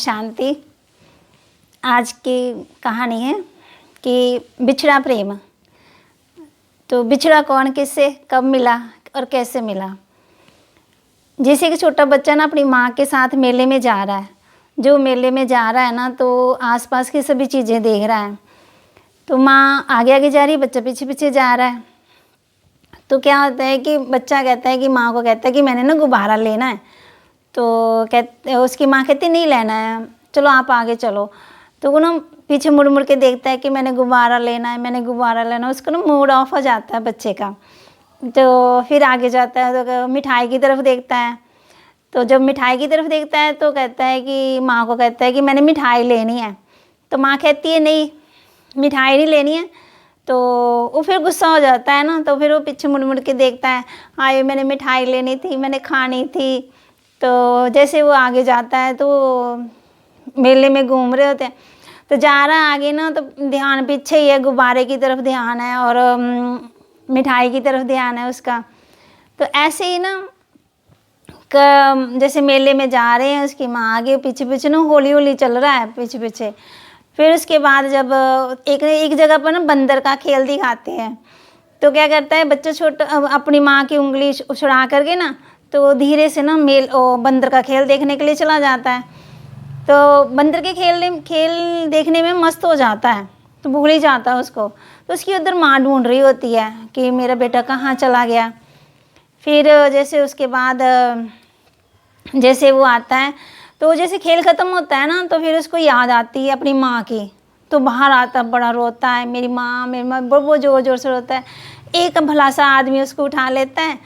शांति। आज की कहानी है कि बिछड़ा प्रेम। तो बिछड़ा कौन, किससे, कब मिला और कैसे मिला। जैसे कि छोटा बच्चा ना अपनी माँ के साथ मेले में जा रहा है। जो मेले में जा रहा है ना तो आसपास की सभी चीज़ें देख रहा है। तो माँ आगे आगे जा रही है, बच्चा पीछे पीछे जा रहा है। तो क्या होता है कि बच्चा कहता है कि माँ को कहता है कि मैंने ना गुब्बारा लेना है। तो उसकी माँ कहती नहीं लेना है, चलो आप आगे चलो। तो वो ना पीछे मुड़ मुड़ के देखता है कि मैंने गुब्बारा लेना है, मैंने गुब्बारा लेना है। उसको ना मूड ऑफ हो जाता है बच्चे का। तो फिर आगे जाता है तो मिठाई की तरफ देखता है। तो जब मिठाई की तरफ देखता है तो कहता है कि माँ को कहता है कि मैंने मिठाई लेनी है। तो माँ कहती है नहीं, मिठाई नहीं लेनी है। तो वो फिर गुस्सा हो जाता है ना। तो फिर वो पीछे मुड़ मुड़ के देखता है, आए मैंने मिठाई लेनी थी, मैंने खानी थी। तो जैसे वो आगे जाता है तो मेले में घूम रहे होते हैं। तो जा रहा है आगे ना तो ध्यान पीछे ही है, गुब्बारे की तरफ ध्यान है और मिठाई की तरफ ध्यान है उसका। तो ऐसे ही ना जैसे मेले में जा रहे हैं, उसकी माँ आगे पीछे पीछे ना हौली हौली चल रहा है पीछे पीछे। फिर उसके बाद जब एक जगह पर ना बंदर का खेल दिखाते हैं। तो क्या करता है बच्चा छोटा अपनी माँ की उंगली उछड़ा करके ना तो धीरे से ना बंदर का खेल देखने के लिए चला जाता है। तो बंदर के खेल देखने में मस्त हो जाता है, तो भूल ही जाता है उसको। तो उसकी उधर माँ ढूंढ रही होती है कि मेरा बेटा कहाँ चला गया। फिर जैसे उसके बाद जैसे वो आता है तो जैसे खेल ख़त्म होता है ना तो फिर उसको याद आती है अपनी माँ की। तो बाहर आता बड़ा रोता है, मेरी माँ बहुत ज़ोर ज़ोर से रोता है। एक भला सा आदमी उसको उठा लेता है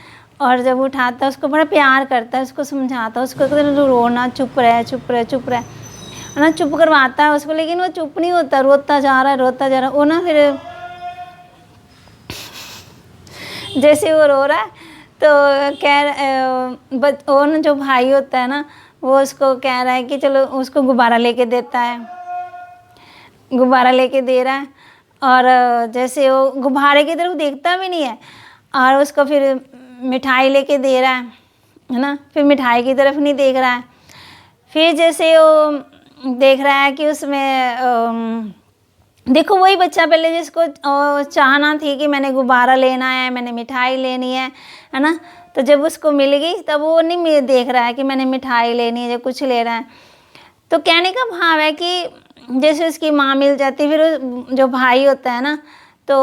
और जब उठाता है उसको बड़ा प्यार करता है, उसको समझाता है, उसको रोना, चुप रहे चुप रहे चुप रहे ना, चुप करवाता है उसको। लेकिन वो चुप नहीं होता, रोता जा रहा है रोता जा रहा है। वो ना फिर जैसे वो रो रहा है तो वो ना जो भाई होता है ना वो उसको कह रहा है कि चलो, उसको गुब्बारा लेके देता है, गुब्बारा लेके दे रहा है। और जैसे वो गुब्बारे की तरफ देखता भी नहीं है और उसको फिर मिठाई लेके दे रहा है ना। फिर मिठाई की तरफ नहीं देख रहा है। फिर जैसे वो देख रहा है कि उसमें देखो वही बच्चा पहले जिसको चाहना थी कि मैंने गुब्बारा लेना है, मैंने मिठाई लेनी है ना। तो जब उसको मिल गई तब वो नहीं देख रहा है कि मैंने मिठाई लेनी है या कुछ लेना है। तो कहने का भाव है कि जैसे उसकी माँ मिल जाती फिर जो भाई होता है ना तो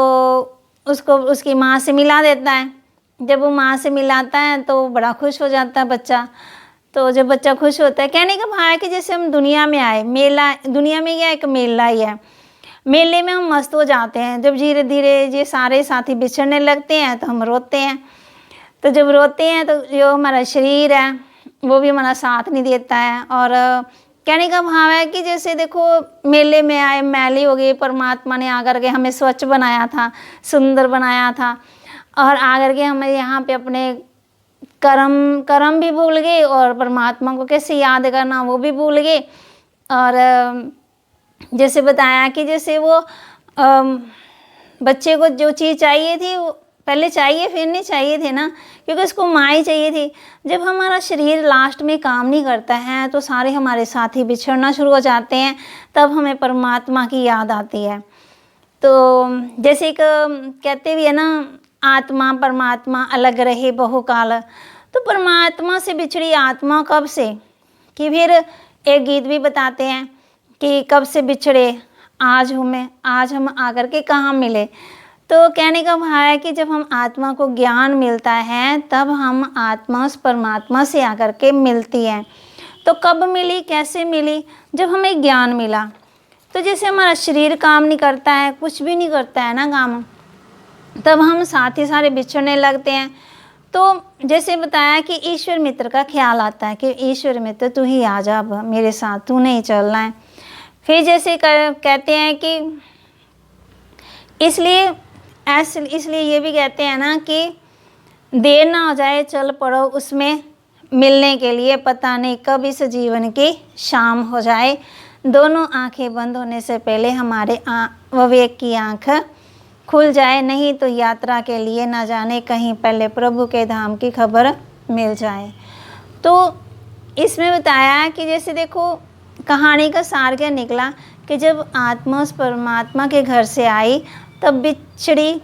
उसको उसकी माँ से मिला देता है। जब वो माँ से मिलाता है तो बड़ा खुश हो जाता है बच्चा। तो जब बच्चा खुश होता है, कहने का भाव है कि जैसे हम दुनिया में आए, मेला दुनिया में क्या एक मेला ही है। मेले में हम मस्त हो जाते हैं। जब धीरे धीरे ये सारे साथी बिछड़ने लगते हैं तो हम रोते हैं। तो जब रोते हैं तो जो हमारा शरीर है वो भी हमारा साथ नहीं देता है। और कहने का भाव है कि जैसे देखो मेले में आए, मैली हो गई, परमात्मा ने आकर के हमें स्वच्छ बनाया था, सुंदर बनाया था। और आकर के हमें यहाँ पे अपने कर्म भी भूल गए और परमात्मा को कैसे याद करना वो भी भूल गए। और जैसे बताया कि जैसे वो बच्चे को जो चीज़ चाहिए थी वो पहले चाहिए फिर नहीं चाहिए थे ना, क्योंकि उसको माँ ही चाहिए थी। जब हमारा शरीर लास्ट में काम नहीं करता है तो सारे हमारे साथी बिछड़ना शुरू हो जाते हैं, तब हमें परमात्मा की याद आती है। तो जैसे एक कहते भी है ना, आत्मा परमात्मा अलग रहे बहुकाल। तो परमात्मा से बिछड़ी आत्मा कब से, कि फिर एक गीत भी बताते हैं कि कब से बिछड़े आज हम आकर के कहाँ मिले। तो कहने का भाव है कि जब हम आत्मा को ज्ञान मिलता है तब हम आत्मा उस परमात्मा से आकर के मिलती है। तो कब मिली, कैसे मिली, जब हमें ज्ञान मिला। तो जैसे हमारा शरीर काम नहीं करता है, कुछ भी नहीं करता है ना काम, तब हम साथ ही सारे बिछड़ने लगते हैं। तो जैसे बताया कि ईश्वर मित्र का ख्याल आता है कि ईश्वर मित्र तू ही आ जा, अब मेरे साथ तू नहीं चलना है। फिर जैसे कहते हैं कि इसलिए ये भी कहते हैं ना कि देर ना हो जाए चल पड़ो उसमें मिलने के लिए, पता नहीं कब इस जीवन की शाम हो जाए। दोनों आंखें बंद होने से पहले हमारे विवेक की आंख खुल जाए, नहीं तो यात्रा के लिए ना जाने कहीं पहले प्रभु के धाम की खबर मिल जाए। तो इसमें बताया कि जैसे देखो कहानी का सार क्या निकला कि जब आत्मा उस परमात्मा के घर से आई तब बिछड़ी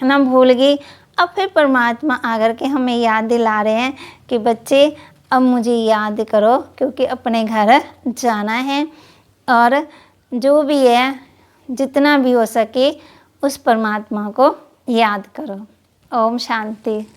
ना, भूल गई। अब फिर परमात्मा आकर के हमें याद दिला रहे हैं कि बच्चे अब मुझे याद करो, क्योंकि अपने घर जाना है। और जो भी है, जितना भी हो सके उस परमात्मा को याद करो। ओम शांति।